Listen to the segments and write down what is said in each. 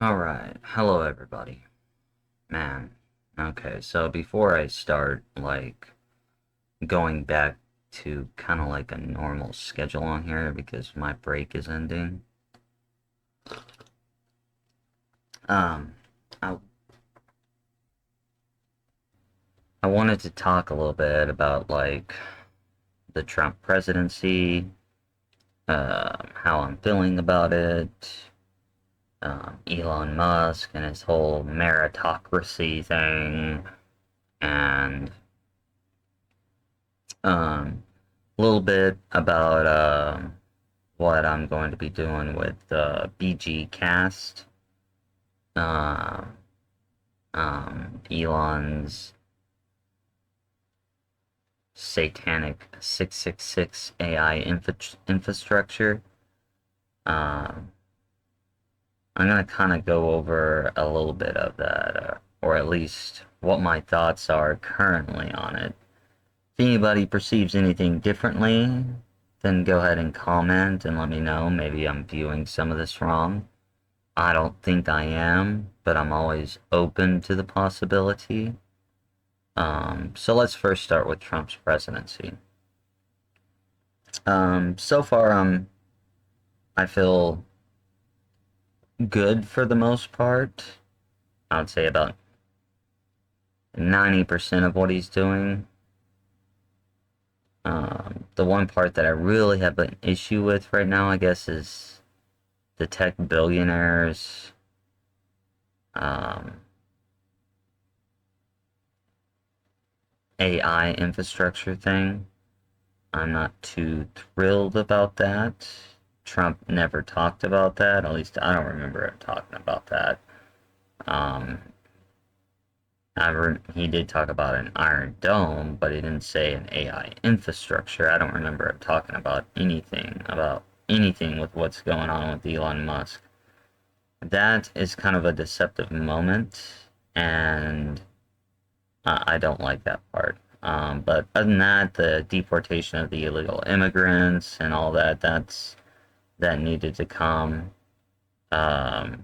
Alright, hello everybody. Man, okay, so before I start, going back to kind of like a normal schedule on here because my break is ending, um, I, I wanted to talk a little bit about, the Trump presidency, how I'm feeling about it, Elon Musk and his whole meritocracy thing, and, a little bit about, what I'm going to be doing with BG Cast, uh, Elon's satanic 666 AI infrastructure. Um, I'm going to kind of go over a little bit of that, or at least what my thoughts are currently on it. If anybody perceives anything differently, then go ahead and comment and let me know. Maybe I'm viewing some of this wrong. I don't think I am, but I'm always open to the possibility. So let's first start with Trump's presidency. So far, I feel good for the most part. I would say about 90% of what he's doing. The one part that I really have an issue with right now, I guess, is the tech billionaires. Um, AI infrastructure thing. I'm not too thrilled about that. Trump never talked about that. At least I don't remember him talking about that. Um, he did talk about an Iron Dome, but he didn't say an AI infrastructure. I don't remember him talking about anything with what's going on with Elon Musk. That is kind of a deceptive moment, and I don't like that part. But other than that, the deportation of the illegal immigrants and all that, that needed to come. Um,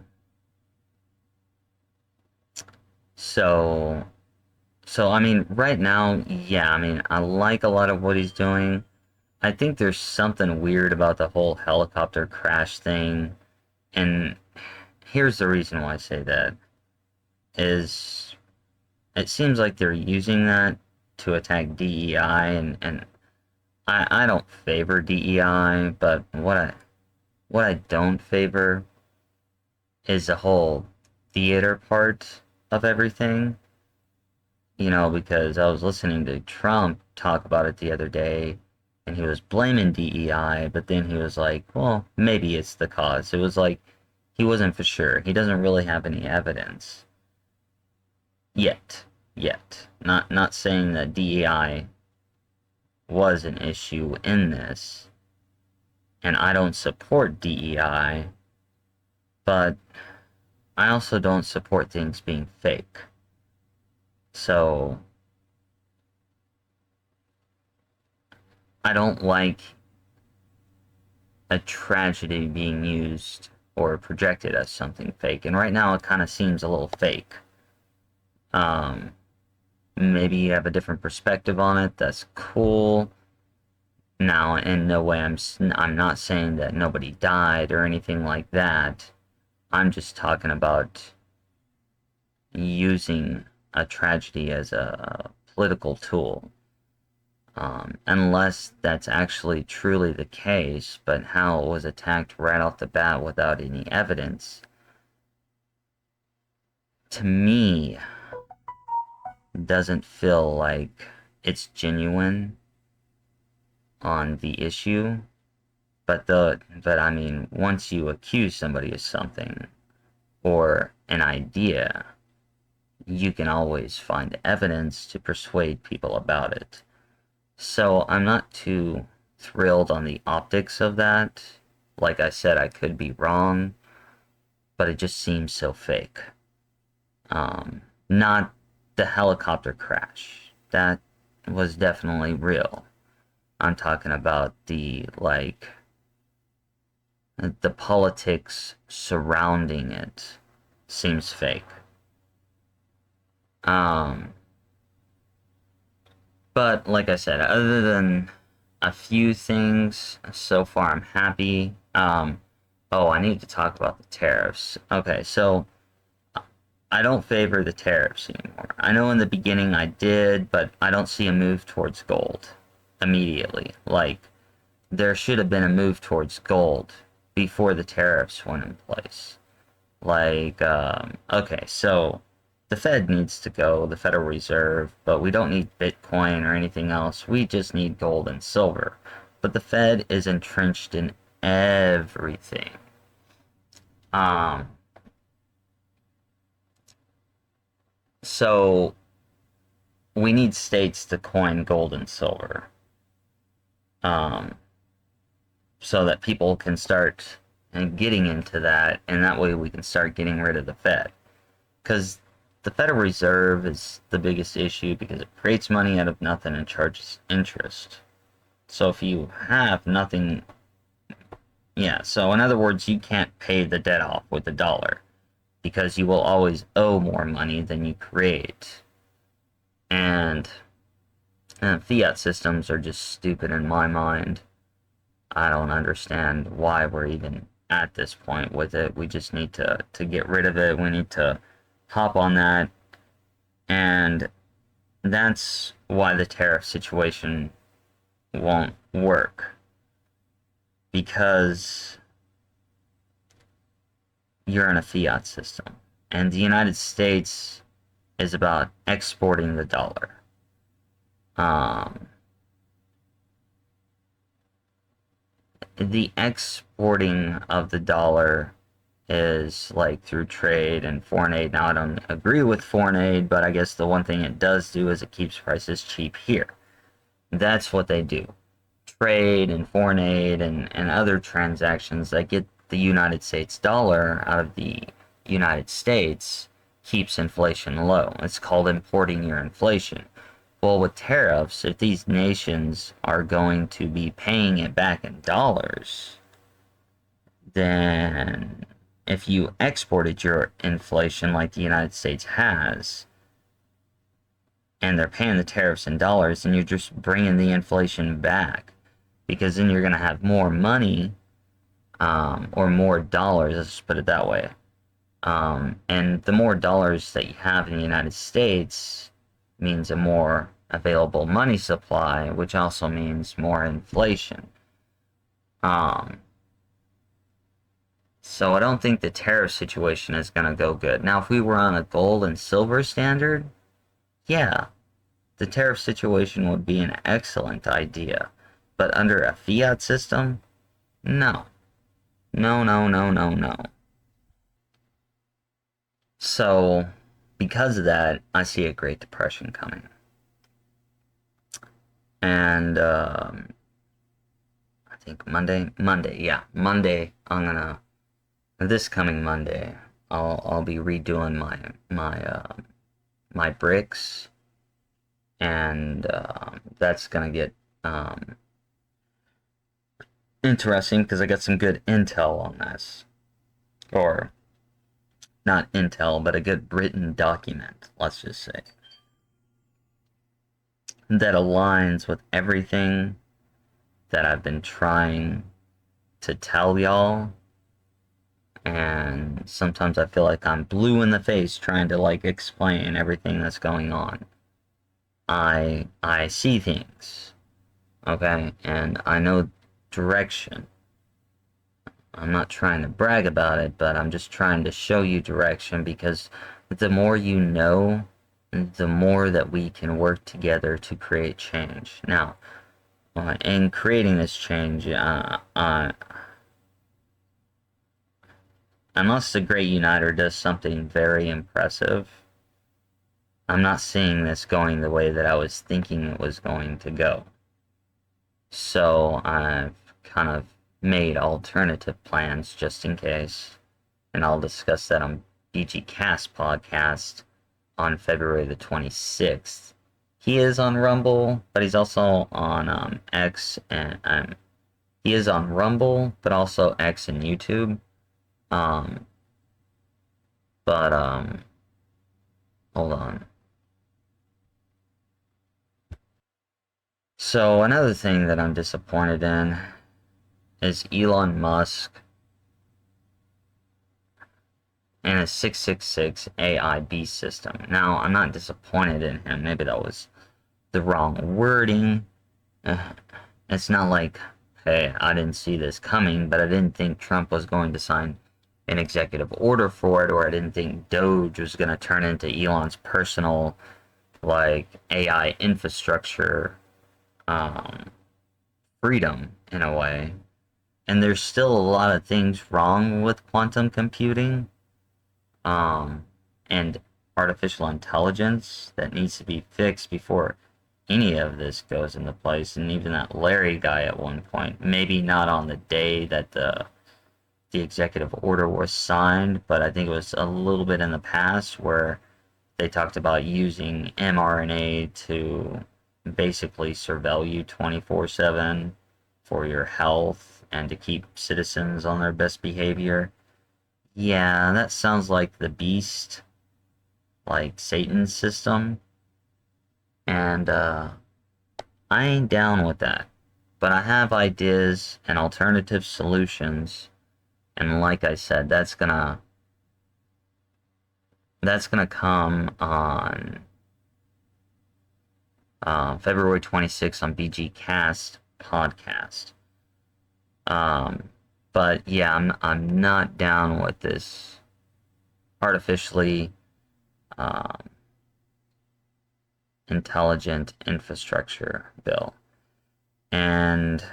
so, so I mean, right now, yeah, I mean, I like a lot of what he's doing. I think there's something weird about the whole helicopter crash thing, and here's the reason why I say that is it seems like they're using that to attack DEI, and I don't favor DEI, but what I don't favor is the whole theater part of everything. Because I was listening to Trump talk about it the other day, and he was blaming DEI, but then he was like, well, maybe it's the cause. It was like he wasn't for sure. He doesn't really have any evidence yet. Yet. Not saying that DEI was an issue in this, and I don't support DEI, but I also don't support things being fake. So I don't like a tragedy being used or projected as something fake. And right now it kind of seems a little fake. Um, Maybe you have a different perspective on it. That's cool. Now, in no way I'm not saying that nobody died or anything like that. I'm just talking about using a tragedy as a political tool. Unless that's actually truly the case, but how it was attacked right off the bat without any evidence, to me, doesn't feel like it's genuine on the issue. But I mean, once you accuse somebody of something or an idea, you can always find evidence to persuade people about it. So I'm not too thrilled on the optics of that. Like I said, I could be wrong, but it just seems so fake. Not the helicopter crash. That was definitely real. I'm talking about the politics surrounding it. seems fake. Um, but like I said, other than a few things so far, I'm happy. Oh, I need to talk about the tariffs. Okay, so I don't favor the tariffs anymore. I know in the beginning I did, but I don't see a move towards gold immediately. Like, there should have been a move towards gold before the tariffs went in place. Like, okay, so the Fed needs to go, the Federal Reserve, but we don't need Bitcoin or anything else. We just need gold and silver. But the Fed is entrenched in everything. Um, so we need states to coin gold and silver, um, so that people can start and getting into that, and that way we can start getting rid of the Fed. Because the Federal Reserve is the biggest issue because it creates money out of nothing and charges interest. So if you have nothing, yeah, so in other words, you can't pay the debt off with the dollar because you will always owe more money than you create. And fiat systems are just stupid in my mind. I don't understand why we're even at this point with it. We just need to get rid of it. We need to hop on that. And that's why the tariff situation won't work. Because you're in a fiat system. And the United States is about exporting the dollar. The exporting of the dollar is like through trade and foreign aid. Now, I don't agree with foreign aid, but I guess the one thing it does do is it keeps prices cheap here. That's what they do. Trade and foreign aid and other transactions that get the United States dollar out of the United States keeps inflation low. It's called importing your inflation. Well, with tariffs, if these nations are going to be paying it back in dollars, then if you exported your inflation like the United States has, and they're paying the tariffs in dollars, then you're just bringing the inflation back. Because then you're going to have more money, or more dollars, let's just put it that way. And the more dollars that you have in the United States means a more available money supply, which also means more inflation. So I don't think the tariff situation is going to go good. Now, if we were on a gold and silver standard, yeah, the tariff situation would be an excellent idea. But under a fiat system, no. No, no, no, no, no. So, because of that, I see a Great Depression coming. And, I think Monday, this coming Monday, I'll be redoing my bricks, and, that's gonna get, interesting because I got some good intel on this. Or, not intel, but a good written document, let's just say, that aligns with everything that I've been trying to tell y'all. And sometimes I feel like I'm blue in the face trying to like explain everything that's going on. I see things, okay, and I know direction. I'm not trying to brag about it, but I'm just trying to show you direction, because the more you know, the more that we can work together to create change. Now, in creating this change, unless the Great Uniter does something very impressive, I'm not seeing this going the way that I was thinking it was going to go. So I've kind of made alternative plans just in case, and I'll discuss that on BG Cast podcast on February the 26th. He is on Rumble, but he's also on X, and he is on Rumble, but also X and YouTube. But, hold on. So another thing that I'm disappointed in is Elon Musk and his 666 AI beast system. Now, I'm not disappointed in him. Maybe that was the wrong wording. It's not like, hey, I didn't see this coming, but I didn't think Trump was going to sign an executive order for it, or I didn't think Doge was going to turn into Elon's personal, like, AI infrastructure freedom in a way. And there's still a lot of things wrong with quantum computing and artificial intelligence that needs to be fixed before any of this goes into place. And even that Larry guy at one point, maybe not on the day that the executive order was signed, but I think it was a little bit in the past where they talked about using mRNA to basically surveil you 24/7 for your health and to keep citizens on their best behavior. Yeah, that sounds like the beast, like Satan's system. And I ain't down with that. But I have ideas and alternative solutions. And like I said, that's gonna come on February 26th on BG Cast podcast. But yeah, I'm not down with this artificially intelligent infrastructure bill. And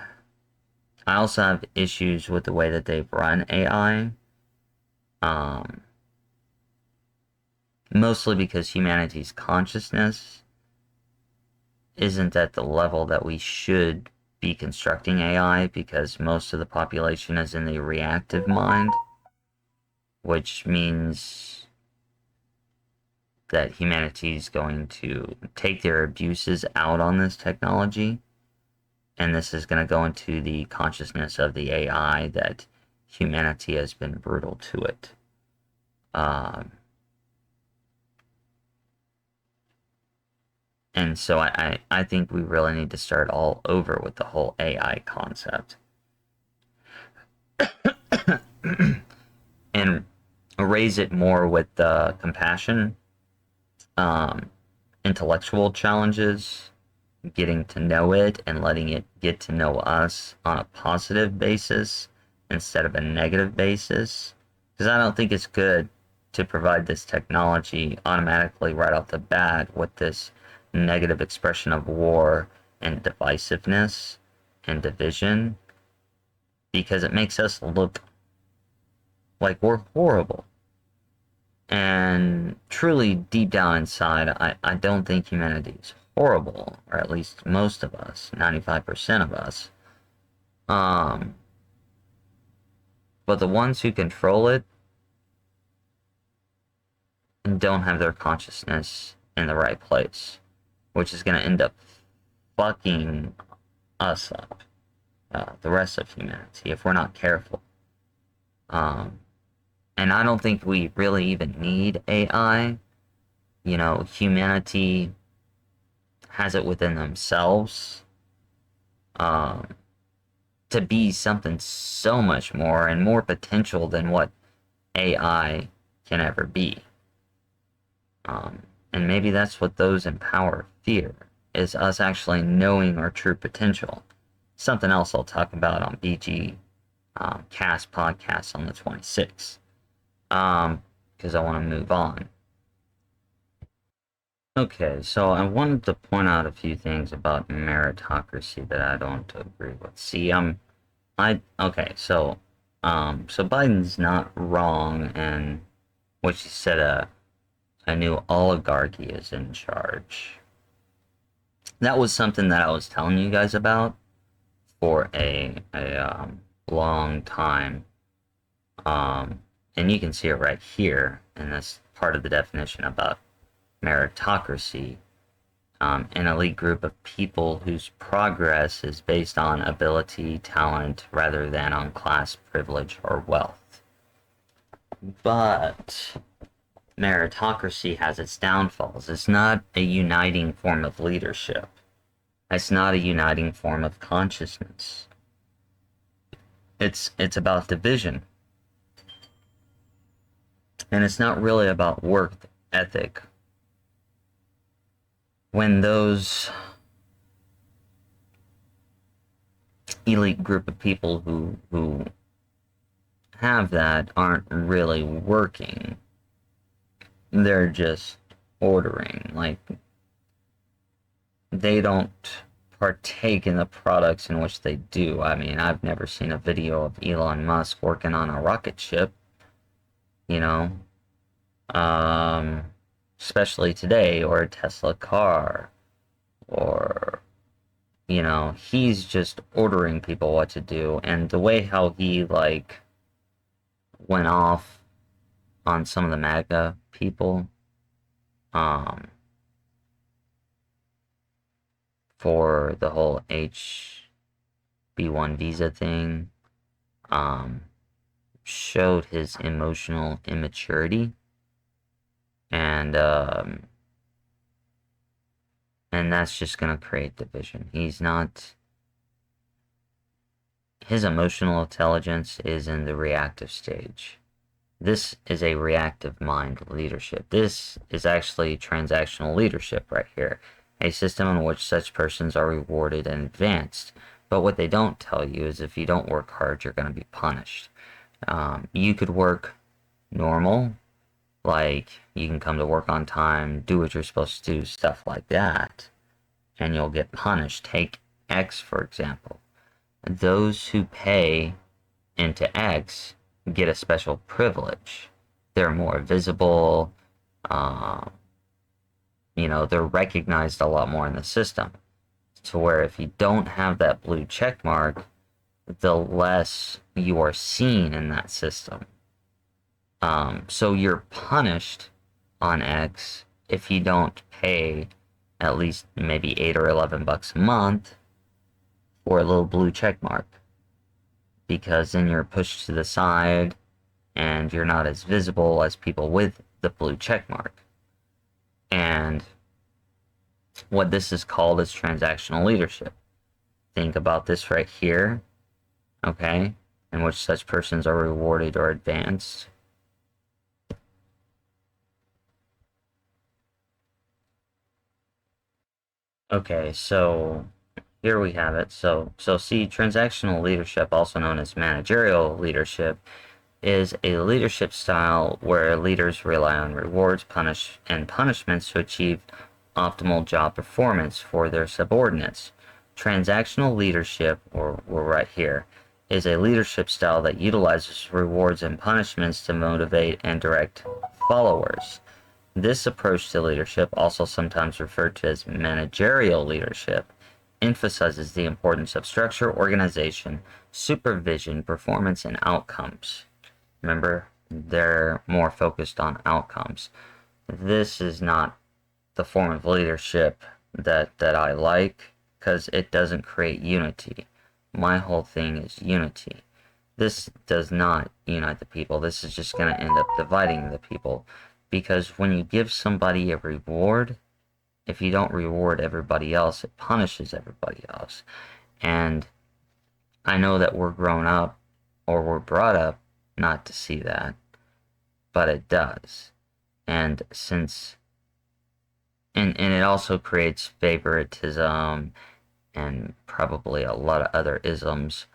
I also have issues with the way that they've run AI. Mostly because humanity's consciousness isn't at the level that we should be constructing AI, because most of the population is in the reactive mind, which means that humanity is going to take their abuses out on this technology, and this is going to go into the consciousness of the AI that humanity has been brutal to it. And so I think we really need to start all over with the whole AI concept. And raise it more with compassion, intellectual challenges, getting to know it and letting it get to know us on a positive basis instead of a negative basis. Because I don't think it's good to provide this technology automatically right off the bat with this negative expression of war and divisiveness and division, because it makes us look like we're horrible. And truly, deep down inside, I don't think humanity is horrible, or at least most of us, 95% of us. But the ones who control it don't have their consciousness in the right place, which is going to end up fucking us up, the rest of humanity, if we're not careful. And I don't think we really even need AI. You know, humanity has it within themselves to be something so much more and more potential than what AI can ever be. And maybe that's what those in power fear, is us actually knowing our true potential. Something else I'll talk about on BG Cast podcast on the 26th, because I want to move on. Okay, so I wanted to point out a few things about meritocracy that I don't agree with. See, so Biden's not wrong in what she said. A new oligarchy is in charge. That was something that I was telling you guys about for a long time. And you can see it right here in this part of the definition about meritocracy. An elite group of people whose progress is based on ability, talent, rather than on class, privilege, or wealth. But meritocracy has its downfalls. It's not a uniting form of leadership. It's not a uniting form of consciousness. It's about division. And it's not really about work ethic. When those elite group of people who have that aren't really working, they're just ordering. Like, they don't partake in the products in which they do. I mean, I've never seen a video of Elon Musk working on a rocket ship, you know, especially today, or a Tesla car, or, you know, he's just ordering people what to do. And the way how he, like, went off on some of the MAGA people, for the whole HB1 visa thing, showed his emotional immaturity, and that's just gonna create division. His emotional intelligence is in the reactive stage. This is a reactive mind leadership. This is actually transactional leadership right here. A system in which such persons are rewarded and advanced. But what they don't tell you is if you don't work hard, you're going to be punished. You could work normal, like you can come to work on time, do what you're supposed to do, stuff like that, and you'll get punished. Take X, for example. Those who pay into X get a special privilege. They're more visible, they're recognized a lot more in the system. To where if you don't have that blue check mark, the less you are seen in that system. So you're punished on X if you don't pay at least maybe $8 or $11 a month for a little blue check mark. Because then you're pushed to the side and you're not as visible as people with the blue check mark. And what this is called is transactional leadership. Think about this right here, okay, in which such persons are rewarded or advanced. Okay, so here we have it. So see, transactional leadership, also known as managerial leadership, is a leadership style where leaders rely on rewards, punishments to achieve optimal job performance for their subordinates. Transactional leadership, or we're right here, is a leadership style that utilizes rewards and punishments to motivate and direct followers. This approach to leadership, also sometimes referred to as managerial leadership, emphasizes the importance of structure, organization, supervision, performance, and outcomes. Remember, they're more focused on outcomes. This is not the form of leadership that I like, because it doesn't create unity. My whole thing is unity. This does not unite the people. This is just going to end up dividing the people, because when you give somebody a reward, if you don't reward everybody else, it punishes everybody else. And I know that we're grown up, or we're brought up not to see that, but it does. And it also creates favoritism and probably a lot of other isms.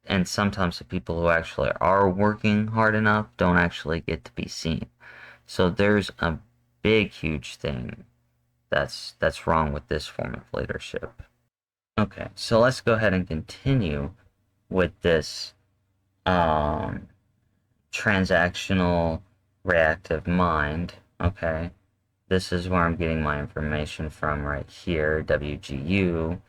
And sometimes the people who actually are working hard enough don't actually get to be seen. So there's a big, huge thing that's wrong with this form of leadership. Okay, so let's go ahead and continue with this transactional reactive mind. Okay, this is where I'm getting my information from right here, WGU.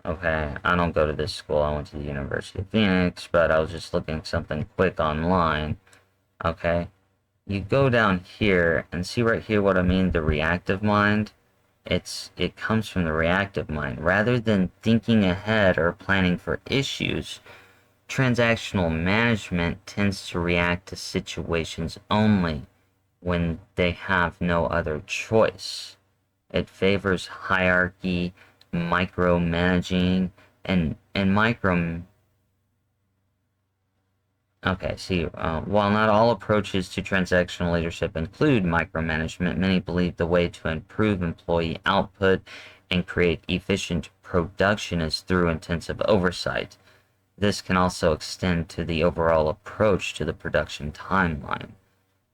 Okay, I don't go to this school. I went to the University of Phoenix, but I was just looking something quick online. Okay, you go down here and see right here what I mean, the reactive mind. It comes from the reactive mind. Rather than thinking ahead or planning for issues, Transactional management tends to react to situations only when they have no other choice. It favors hierarchy, micromanaging, and micro. Okay, see, while not all approaches to transactional leadership include micromanagement, many believe the way to improve employee output and create efficient production is through intensive oversight. This can also extend to the overall approach to the production timeline.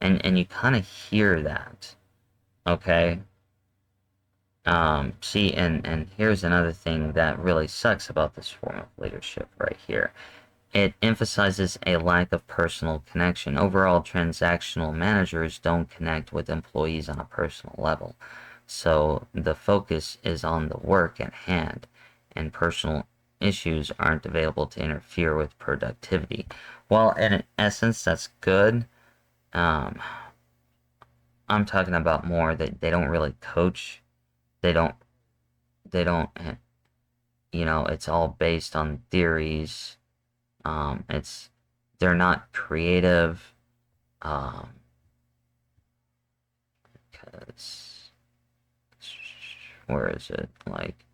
And you kind of hear that, okay? See, and here's another thing that really sucks about this form of leadership right here. It emphasizes a lack of personal connection. Overall, transactional managers don't connect with employees on a personal level. So the focus is on the work at hand, and personal issues aren't available to interfere with productivity. Well, in essence, that's good. Um, I'm talking about more that they don't really coach. They don't, they don't, it's all based on theories. It's they're not creative, um, because where is it? Like,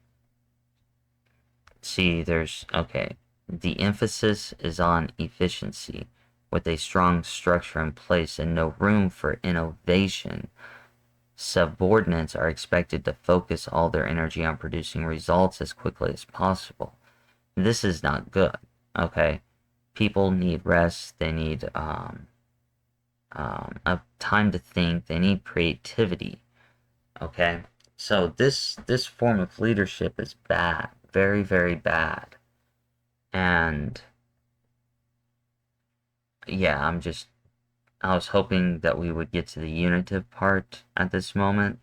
see, there's okay. The emphasis is on efficiency, with a strong structure in place and no room for innovation. Subordinates are expected to focus all their energy on producing results as quickly as possible. This is not good. Okay, people need rest. They need a time to think. They need creativity. Okay, so this form of leadership is bad, very very bad, and yeah, I was hoping that we would get to the unitive part at this moment,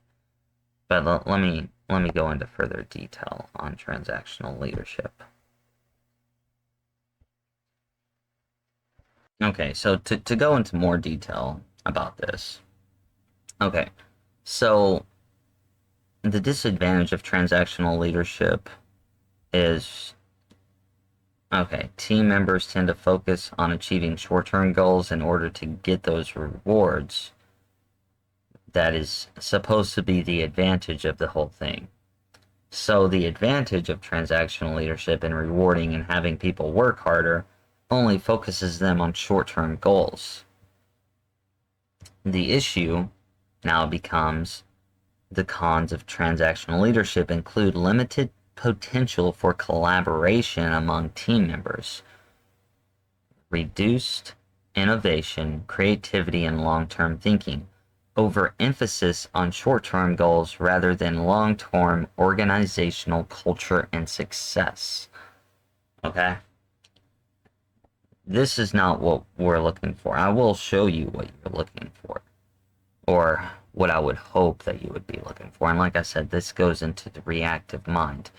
but let me go into further detail on transactional leadership. Okay, so to go into more detail about this. Okay, so the disadvantage of transactional leadership is, okay, team members tend to focus on achieving short-term goals in order to get those rewards. That is supposed to be the advantage of the whole thing. So the advantage of transactional leadership in rewarding and having people work harder only focuses them on short-term goals. The issue now becomes the cons of transactional leadership include limited potential for collaboration among team members, reduced innovation, creativity, and long-term thinking, overemphasis on short-term goals rather than long-term organizational culture and success. Okay? This is not what we're looking for. I will show you what you're looking for, or what I would hope that you would be looking for. And like I said, this goes into the reactive mind.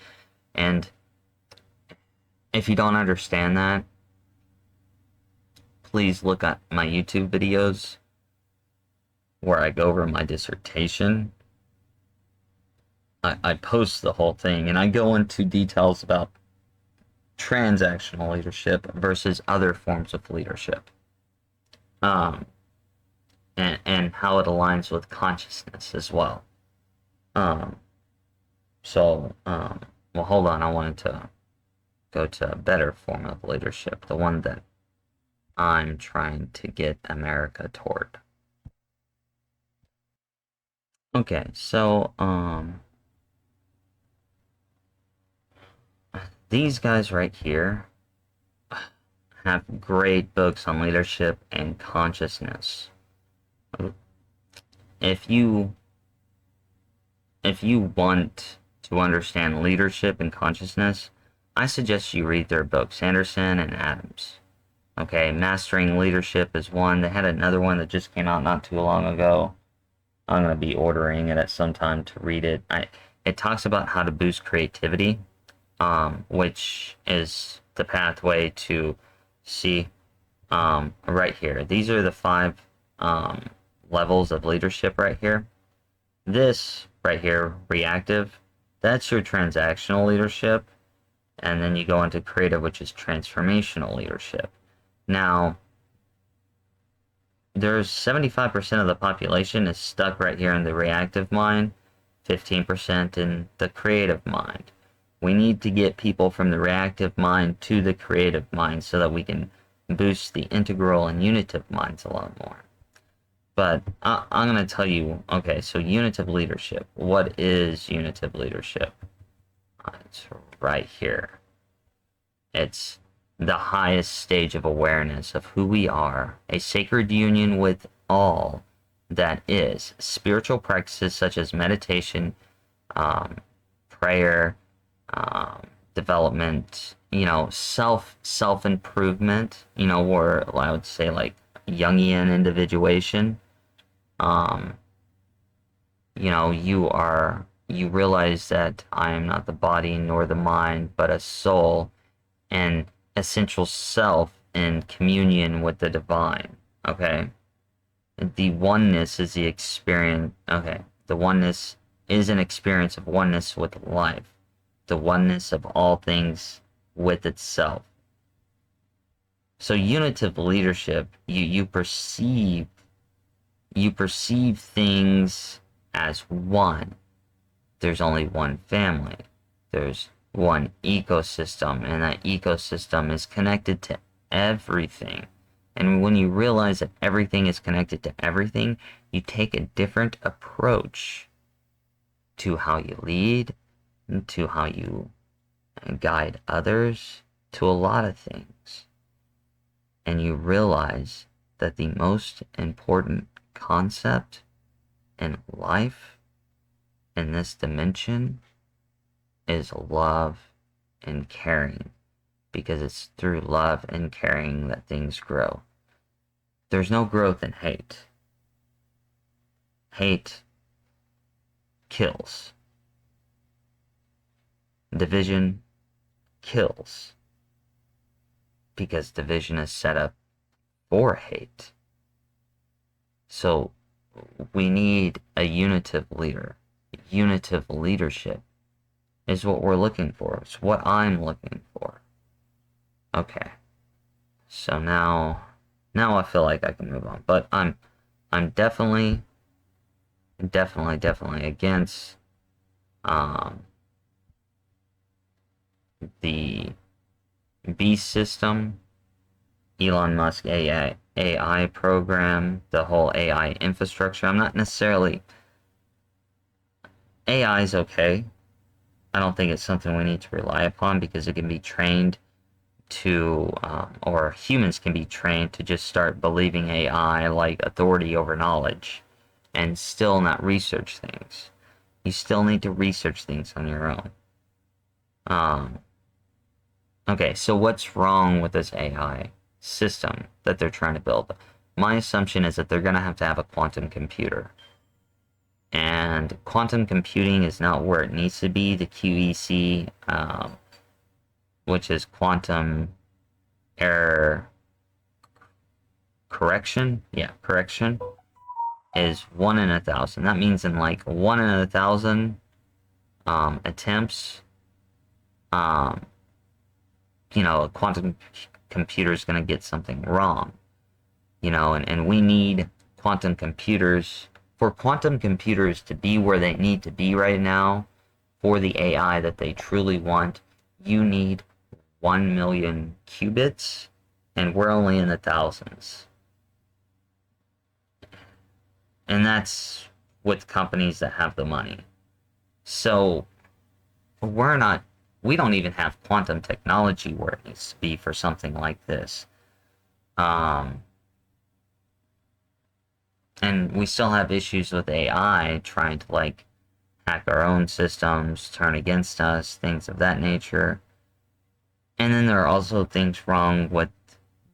And if you don't understand that, please look at my YouTube videos where I go over my dissertation. I post the whole thing and I go into details about transactional leadership versus other forms of leadership. And how it aligns with consciousness as well. Well, hold on. I wanted to go to a better form of leadership, the one that I'm trying to get America toward. Okay, so, these guys right here have great books on leadership and consciousness. If you want to understand leadership and consciousness, I suggest you read their books, Anderson and Adams. Okay, Mastering Leadership is one. They had another one that just came out not too long ago. I'm going to be ordering it at some time to read it. It talks about how to boost creativity, which is the pathway to see right here. These are the 5 levels of leadership right here. This right here, reactive, that's your transactional leadership. And then you go into creative, which is transformational leadership. Now, there's 75% of the population is stuck right here in the reactive mind, 15% in the creative mind. We need to get people from the reactive mind to the creative mind so that we can boost the integral and unitive minds a lot more. But I'm going to tell you, okay, so unitive leadership. What is unitive leadership? It's right here. It's the highest stage of awareness of who we are, a sacred union with all that is. Spiritual practices such as meditation, prayer, development, self-improvement, or I would say like Jungian individuation. You realize that I am not the body nor the mind, but a soul and essential self in communion with the divine. Okay? The oneness is the experience. Okay. The oneness is an experience of oneness with life, the oneness of all things with itself. So unitive leadership, you perceive things as one. There's only one family. There's one ecosystem, and that ecosystem is connected to everything. And when you realize that everything is connected to everything, you take a different approach to how you lead, to how you guide others, to a lot of things. And you realize that the most important concept in life, in this dimension, is love and caring, because it's through love and caring that things grow. There's no growth in hate. Hate kills. Division kills, because division is set up for hate. So we need a unitive leader. Unitive leadership is what we're looking for. It's what I'm looking for. Okay. So now I feel like I can move on. But I'm definitely against the beast system, Elon Musk AI program, the whole AI infrastructure. I'm not necessarily... AI is okay. I don't think it's something we need to rely upon, because it can be trained to, or humans can be trained to just start believing AI like authority over knowledge and still not research things. You still need to research things on your own. Okay, so what's wrong with this AI system that they're trying to build? My assumption is that they're going to have a quantum computer. And quantum computing is not where it needs to be. The QEC, which is quantum error correction, is 1 in 1,000. That means in like 1 in 1,000 attempts, a quantum computer is going to get something wrong. And we need quantum computers. For quantum computers to be where they need to be right now, for the AI that they truly want, you need 1 million qubits, and we're only in the thousands. And that's with companies that have the money. So we don't even have quantum technology where it needs to be for something like this. And we still have issues with AI trying to hack our own systems, turn against us, things of that nature. And then there are also things wrong with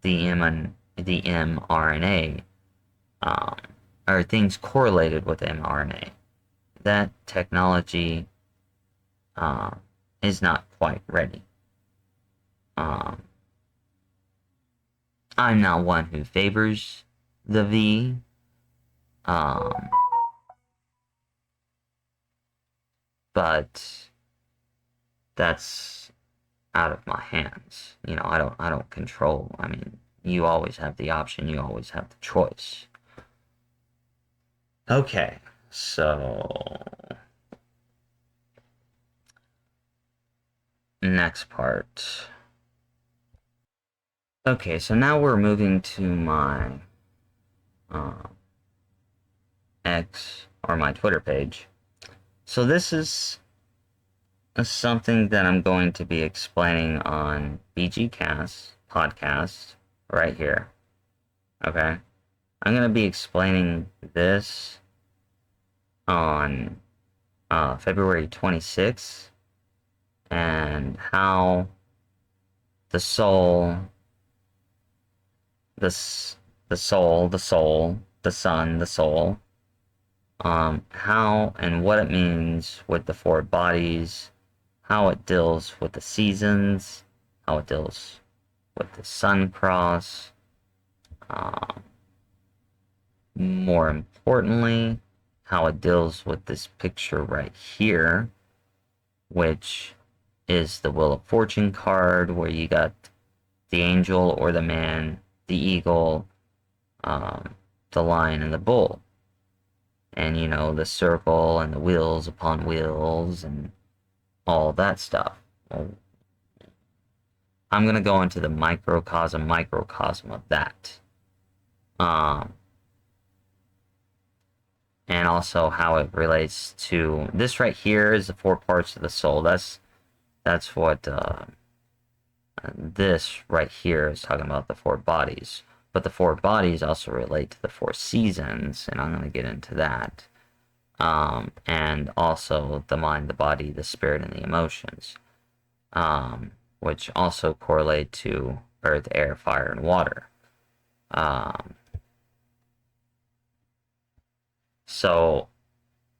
the mRNA, or things correlated with mRNA. That technology is not quite ready. I'm not one who favors the V. But that's out of my hands. You know, I don't control. I mean, you always have the option, you always have the choice. Okay, so next part. Okay, so now we're moving to my uh, X or my Twitter page. So this is something that I'm going to be explaining on BGCast podcast right here. Okay, I'm going to be explaining this on February 26th and how the soul, the soul, the sun, the soul, how and what it means with the four bodies, how it deals with the seasons, how it deals with the sun cross, more importantly, how it deals with this picture right here, which is the Wheel of Fortune card, where you got the angel or the man, the eagle, the lion, and the bull. And, you know, the circle and the wheels upon wheels and all that stuff. Well, I'm going to go into the microcosm of that. And also how it relates to this right here is the four parts of the soul. That's what this right here is talking about, the four bodies. But the four bodies also relate to the four seasons, and I'm going to get into that. And also the mind, the body, the spirit, and the emotions, which also correlate to earth, air, fire, and water. So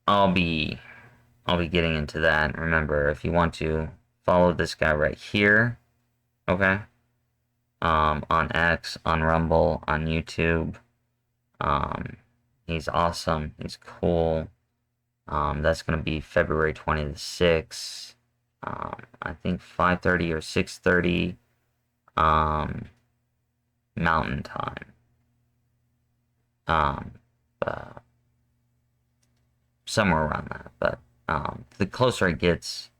I'll be getting into that. Remember, if you want to follow this guy right here, okay, on X, on Rumble, on YouTube. He's awesome. He's cool. That's gonna be February 26th. I think 5:30 or 6:30 Mountain Time. Uh, Somewhere around that. But the closer it gets,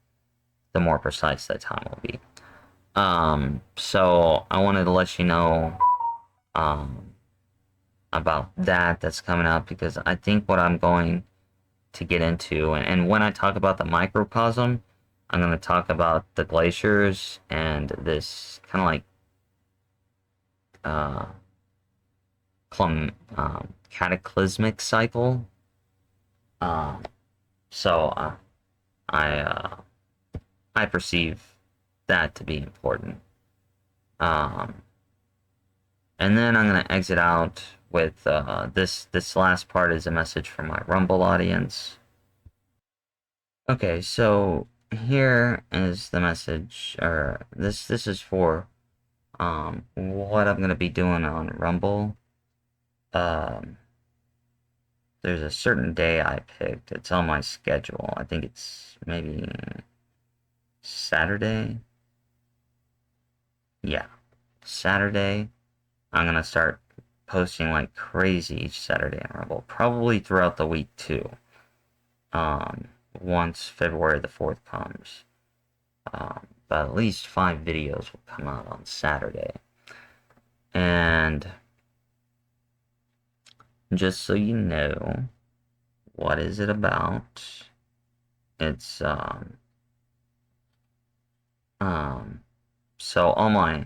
the more precise that time will be. So I wanted to let you know about that's coming up, because I think what I'm going to get into, and when I talk about the microcosm, I'm going to talk about the glaciers and this kind of like cataclysmic cycle. So I perceive that to be important. And then I'm going to exit out with this last part is a message from my Rumble audience. Okay, so here is the message, or this is for what I'm going to be doing on Rumble. There's a certain day I picked. It's on my schedule. I think it's maybe Saturday. Yeah, Saturday. I'm gonna start posting like crazy each Saturday on Rumble, probably throughout the week too. Once February the 4th comes, but at least 5 videos will come out on Saturday. And just so you know, what is it about? It's so all my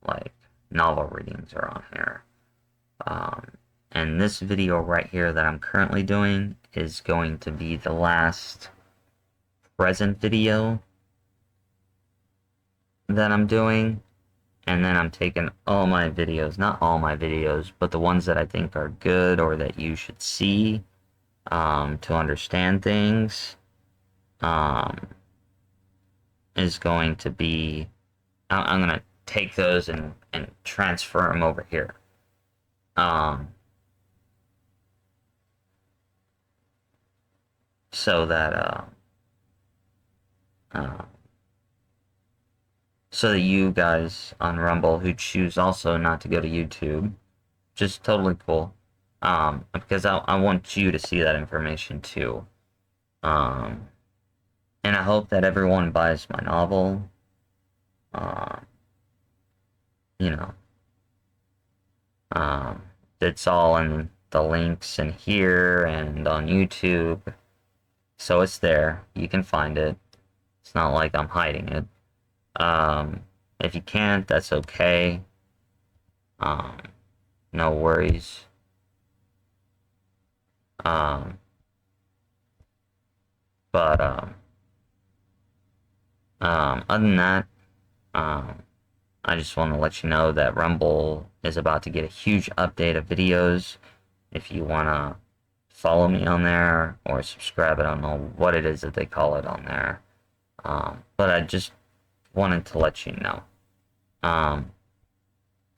like novel readings are on here. And this video right here that I'm currently doing is going to be the last present video that I'm doing. And then I'm taking all my videos, not all my videos, but the ones that I think are good or that you should see to understand things, is going to be, I'm going to take those and transfer them over here. So that so that you guys on Rumble who choose also not to go to YouTube, just totally cool. Because I want you to see that information too. Um, and I hope that everyone buys my novel. Uh, you know, um, it's all in the links in here and on YouTube. So it's there. You can find it. It's not like I'm hiding it. If you can't, that's okay. Um, no worries. Um, but other than that, um, I just want to let you know that Rumble is about to get a huge update of videos. If you want to follow me on there or subscribe, I don't know what it is that they call it on there. But I just wanted to let you know.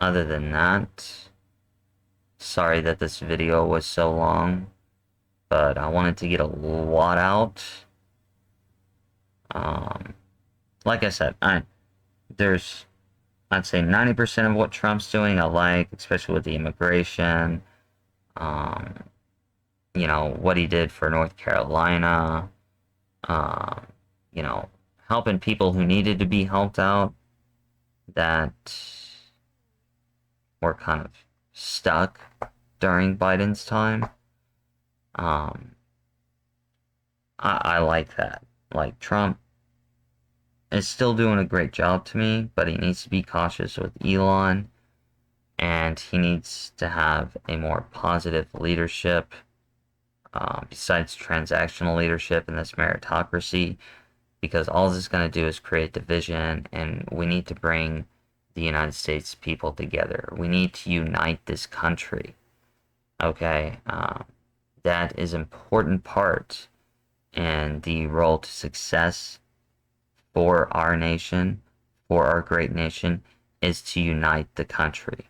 Other than that, sorry that this video was so long, but I wanted to get a lot out. Like I said, there's I'd say 90% of what Trump's doing I like, especially with the immigration. Um, what he did for North Carolina. Um, helping people who needed to be helped out that were kind of stuck during Biden's time. I like that. Like, Trump is still doing a great job to me, but he needs to be cautious with Elon, and he needs to have a more positive leadership, besides transactional leadership in this meritocracy, because all this is going to do is create division, and we need to bring the United States people together. We need to unite this country. Okay? That is an important part in the road to success for our nation, for our great nation, is to unite the country.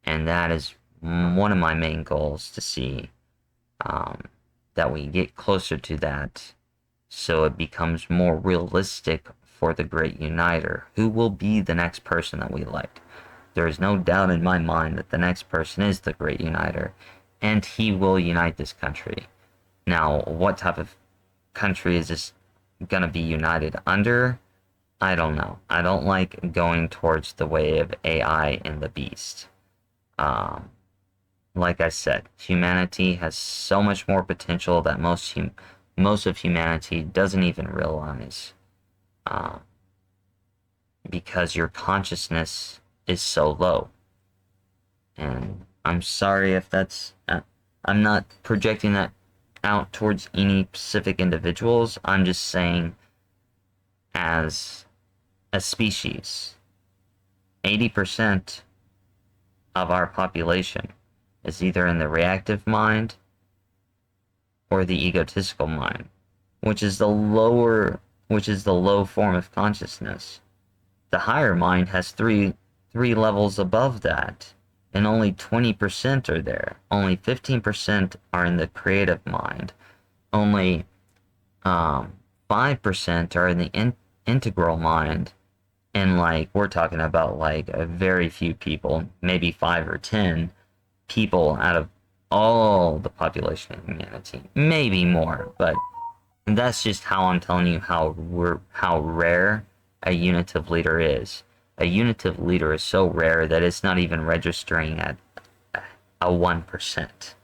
And that is one of my main goals, to see that we get closer to that, so it becomes more realistic for the great uniter, who will be the next person that we elect. There is no doubt in my mind that the next person is the great uniter, and he will unite this country. Now, what type of country is this going to be united under? I don't know. I don't like going towards the way of AI and the beast. Like I said, humanity has so much more potential that most of humanity doesn't even realize, because your consciousness is so low. And I'm sorry if that's... I'm not projecting that out towards any specific individuals. I'm just saying, as a species, 80% of our population is either in the reactive mind or the egotistical mind, which is the low form of consciousness. The higher mind has three levels above that, and only 20% are there. Only 15% are in the creative mind. Only 5% are in the integral mind. And we're talking about a very few people, maybe 5 or 10 people out of all the population of humanity, maybe more, but that's just how I'm telling you how rare a unitive leader is. A unitive leader is so rare that it's not even registering at a 1%.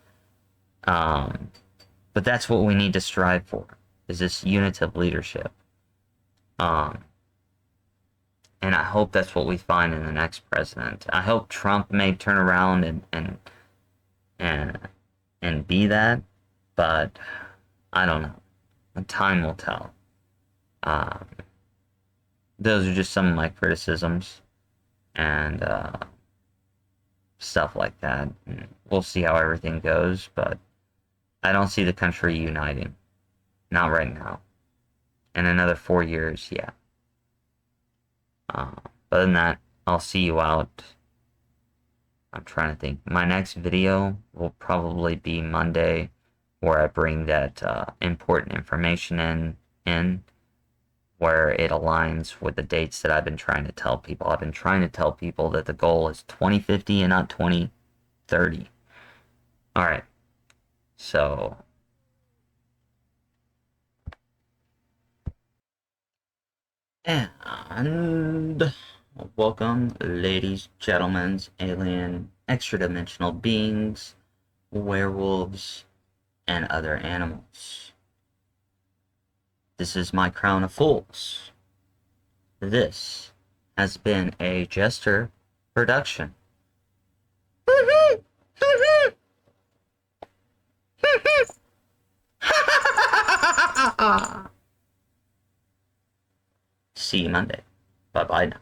But that's what we need to strive for, is this unitive leadership. And I hope that's what we find in the next president. I hope Trump may turn around and be that, but I don't know. Time will tell. Those are just some of my criticisms and stuff like that. And we'll see how everything goes, but I don't see the country uniting. Not right now. In another 4 years, yeah. Other than that, I'll see you out. I'm trying to think. My next video will probably be Monday, where I bring that important information in where it aligns with the dates that I've been trying to tell people. I've been trying to tell people that the goal is 2050 and not 2030. All right. So, and welcome, ladies, gentlemen, alien, extra-dimensional beings, werewolves, and other animals. This is my crown of fools. This has been a Jester production. See you Monday. Bye-bye now.